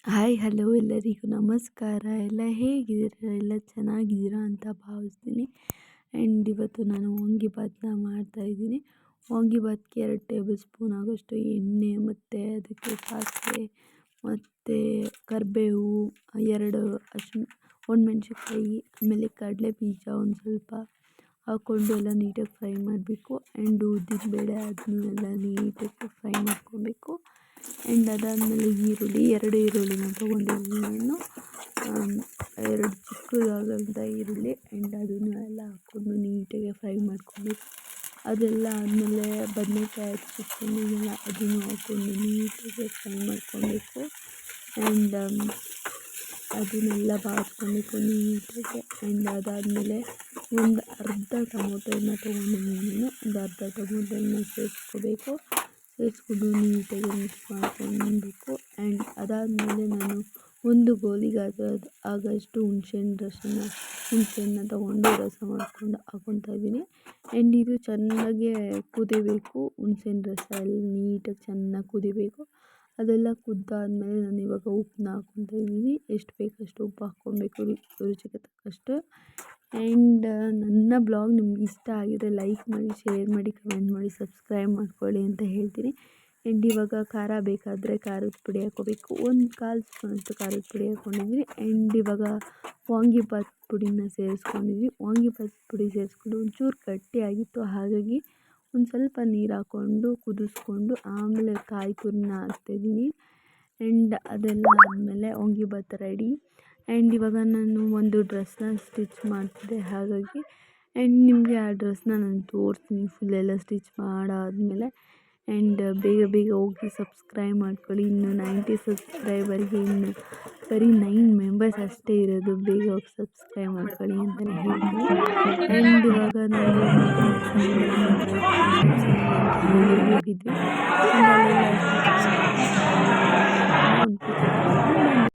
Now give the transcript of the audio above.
Hi hello ಎಲ್ಲರಿಗೂ ನಮಸ್ಕಾರ. ಎಲ್ಲ ಹೇಗಿದ್ದೀರಾ? ಎಲ್ಲ ಚೆನ್ನಾಗಿದ್ದೀರಾ ಅಂತ ಭಾವಿಸ್ತೀನಿ. ಆ್ಯಂಡ್ ಇವತ್ತು ನಾನು ವಾಂಗಿಬಾತನ್ನ ಮಾಡ್ತಾಯಿದ್ದೀನಿ. ವಾಂಗಿಬಾತ್ಗೆ 2 ಟೇಬಲ್ ಸ್ಪೂನ್ ಆಗೋಷ್ಟು ಎಣ್ಣೆ ಮತ್ತು ಅದಕ್ಕೆ ಸಾಸಿವೆ ಮತ್ತು ಕರಿಬೇವು, 2 ಒಣಮೆಣ್ಸಿನ್ಕಾಯಿ, ಆಮೇಲೆ ಕಡಲೆ ಬೀಜ ಒಂದು ಸ್ವಲ್ಪ ಹಾಕ್ಕೊಂಡು ಎಲ್ಲ ನೀಟಾಗಿ ಫ್ರೈ ಮಾಡಬೇಕು. ಆ್ಯಂಡ್ ಉದ್ದಿನಬೇಳೆ ಅದನ್ನೆಲ್ಲ ನೀಟಾಗಿ ಫ್ರೈ ಮಾಡ್ಕೊಬೇಕು. ಆ್ಯಂಡ್ ಅದಾದಮೇಲೆ ಈರುಳ್ಳಿ 2 ಈರುಳ್ಳಿನ ತೊಗೊಂಡಿದ್ದೀನಿ ನಾನು, 2 ಚಿಕ್ಕದಾದಂಥ ಈರುಳ್ಳಿ. ಆ್ಯಂಡ್ ಅದನ್ನು ಎಲ್ಲ ಹಾಕ್ಕೊಂಡು ನೀಟಾಗಿ ಫ್ರೈ ಮಾಡ್ಕೊಬೇಕು. ಅದೆಲ್ಲ ಆದಮೇಲೆ ಬದನೇಕಾಯಿ ಹೆಚ್ಚಿಟ್ಕೊಂಡಿದ್ದೆನಲ್ಲ ಅದನ್ನು ಹಾಕ್ಕೊಂಡು ನೀಟಾಗಿ ಫ್ರೈ ಮಾಡ್ಕೊಬೇಕು. ಆ್ಯಂಡ್ ಅದನ್ನೆಲ್ಲ ಬಾಡಿಸ್ಕೊಬೇಕು ನೀಟಾಗಿ. ಆ್ಯಂಡ್ ಅದಾದಮೇಲೆ ಒಂದು ಅರ್ಧ ಟೊಮೊಟೊನ ತೊಗೊಂಡಿದ್ದೀನಿ ನಾನು, ಒಂದು ಅರ್ಧ ಟೊಮೊಟೊನ ಸೇರಿಸ್ಕೊಂಡು ನೀಟಾಗಿ ಮಿಕ್ಸ್ ಮಾಡ್ಕೊಬೇಕು. ಆ್ಯಂಡ್ ಅದಾದಮೇಲೆ ನಾನು ಒಂದು ಗೋಲಿಗೆ ಆಗೋಷ್ಟು ಹುಣಸೆಹಣ್ಣನ್ನ ತೊಗೊಂಡು ರಸ ಮಾಡ್ಕೊಂಡು ಹಾಕ್ಕೊತಾ ಇದ್ದೀನಿ. ಆ್ಯಂಡ್ ಇದು ಚೆನ್ನಾಗಿ ಕುದಿಬೇಕು. ಹುಣಸೆಹಣ್ಣು ರಸ ಎಲ್ಲ ನೀಟಾಗಿ ಚೆನ್ನಾಗಿ ಕುದಿಬೇಕು. ಅದೆಲ್ಲ ಕುದ್ದಾದಮೇಲೆ ನಾನು ಇವಾಗ ಉಪ್ಪನ್ನ ಹಾಕ್ಕೊತಾ ಇದ್ದೀನಿ. ಎಷ್ಟು ಬೇಕಷ್ಟು ಉಪ್ಪು ಹಾಕ್ಕೊಬೇಕು, ರುಚಿಗೆ ತಕ್ಕಷ್ಟು. ಆ್ಯಂಡ್ ನನ್ನ ಬ್ಲಾಗ್ ನಿಮ್ಗೆ ಇಷ್ಟ ಆಗಿದರೆ ಲೈಕ್ ಮಾಡಿ, ಶೇರ್ ಮಾಡಿ, ಕಮೆಂಟ್ ಮಾಡಿ, ಸಬ್ಸ್ಕ್ರೈಬ್ ಮಾಡ್ಕೊಳ್ಳಿ ಅಂತ ಹೇಳ್ತೀನಿ. ಆ್ಯಂಡ್ ಇವಾಗ ಖಾರ ಬೇಕಾದರೆ ಖಾರದ ಪುಡಿ ಹಾಕ್ಕೋಬೇಕು. 1/4 ಸ್ಪೂನಷ್ಟು ಖಾರದ ಪುಡಿ ಹಾಕ್ಕೊಂಡಿದ್ದೀನಿ. ಆ್ಯಂಡ್ ಇವಾಗ ವಾಂಗಿಬಾತ್ ಪುಡಿನ ಸೇರಿಸ್ಕೊಂಡಿದ್ದೀನಿ. ವಾಂಗಿಬಾತ್ ಪುಡಿ ಸೇರಿಸ್ಕೊಂಡು ಒಂಚೂರು ಗಟ್ಟಿಯಾಗಿತ್ತು, ಹಾಗಾಗಿ ಒಂದು ಸ್ವಲ್ಪ ನೀರು ಹಾಕ್ಕೊಂಡು ಕುದಿಸ್ಕೊಂಡು ಆಮೇಲೆ ಕಾಯಿ ತುರಿನ ಹಾಕ್ತಾಯಿದ್ದೀನಿ. ಆ್ಯಂಡ್ ಅದೆಲ್ಲ ಆದಮೇಲೆ ವಾಂಗಿಬಾತ್ ರೆಡಿ. ಆ್ಯಂಡ್ ಇವಾಗ ನಾನು ಒಂದು ಡ್ರೆಸ್ನ ಸ್ಟಿಚ್ ಮಾಡ್ತಿದ್ದೆ, ಹಾಗಾಗಿ ಆ್ಯಂಡ್ ನಿಮಗೆ ಆ ಡ್ರೆಸ್ನ ನಾನು ತೋರಿಸ್ತೀನಿ ಫುಲ್ಲೆಲ್ಲ ಸ್ಟಿಚ್ ಮಾಡಾದಮೇಲೆ. ಆ್ಯಂಡ್ ಬೇಗ ಹೋಗಿ ಸಬ್ಸ್ಕ್ರೈಬ್ ಮಾಡ್ಕೊಳ್ಳಿ. ಇನ್ನು 90 ಸಬ್ಸ್ಕ್ರೈಬರ್ಗೆ ಇನ್ನು ಬರೀ 9 ಮೆಂಬರ್ಸ್ ಅಷ್ಟೇ ಇರೋದು. ಬೇಗ ಹೋಗಿ ಸಬ್ಸ್ಕ್ರೈಬ್ ಮಾಡ್ಕೊಳ್ಳಿ ಅಂತಲೇ ಹೇಳ್ತೀನಿ. ಆ್ಯಂಡ್ ಇವಾಗ ನಾವು ಹೋಗಿದ್ವಿ. ಆ್ಯಂಡ್ ಅಲ್ಲೆಲ್ಲ